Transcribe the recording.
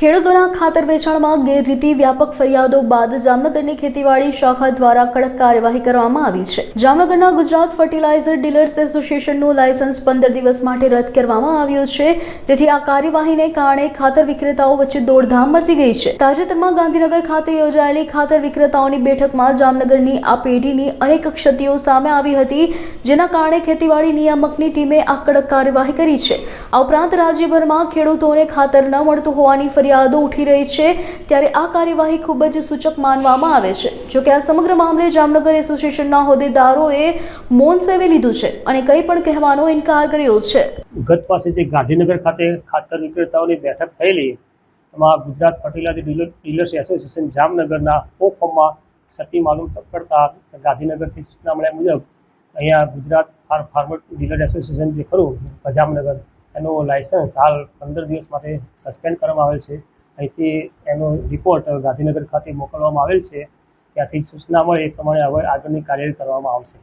ખેડૂતોના ખાતર વેચાણમાં ગેરરીતિ વ્યાપક ફરિયાદો બાદ જામનગરની ખેતીવાડી શાખા દ્વારા કડક કાર્યવાહી કરવામાં આવી છે। જામનગરના ગુજરાત ફર્ટિલાઇઝર ડીલર્સ એસોસિએશનનું લાયસન્સ 15 દિવસ માટે રદ કરવામાં આવ્યું છે। તેથી આ કાર્યવાહીને કારણે ખાતર વિક્રેતાઓ વચ્ચે દોડધામ મચી ગઈ છે। તાજેતરમાં ગાંધીનગર ખાતે યોજાયેલી ખાતર વિક્રેતાઓની બેઠકમાં જામનગરની આ પેઢીની અનેક ક્ષતિઓ સામે આવી હતી, જેના કારણે ખેતીવાડી નિયામકની ટીમે આ કડક કાર્યવાહી કરી છે। આ ઉપરાંત રાજ્યભરમાં ખેડૂતોને ખાતર ન મળતું હોવાની ફરિયાદો ઉઠી રહી છે, ત્યારે આ કાર્યવાહી ખૂબ જ સૂચક માનવામાં આવે છે। જો કે આ સમગ્ર મામલે જામનગર એસોસિએશનના હોદ્દેદારોએ મૌન સેવી લીધું છે અને કંઈ પણ કહેવાનો ઇનકાર કર્યો છે। ગત પાસે જે ગાંધીનગર ખાતે ખાતર વિક્રેતાઓની બેઠક થયેલી, એમાં ગુજરાત ફર્ટિલાઇઝર ડીલર્સ એસોસિએશન જામનગરના ફોર્મમાં ક્ષતિ માલુમ કરતા ગાંધીનગરથી સૂચના મળ્યા મુજબ અહીંયા ગુજરાત ફાર્મર ડીલર એસોસિએશન જે ખરું જામનગર, એનું લાયસન્સ હાલ 15 દિવસ માટે સસ્પેન્ડ કરવામાં આવેલ છે। અહીંથી એનો રિપોર્ટ ગાંધીનગર ખાતે મોકલવામાં આવેલ છે। ત્યાંથી સૂચના મળે એ પ્રમાણે હવે આગળની કાર્યવાહી કરવામાં આવશે।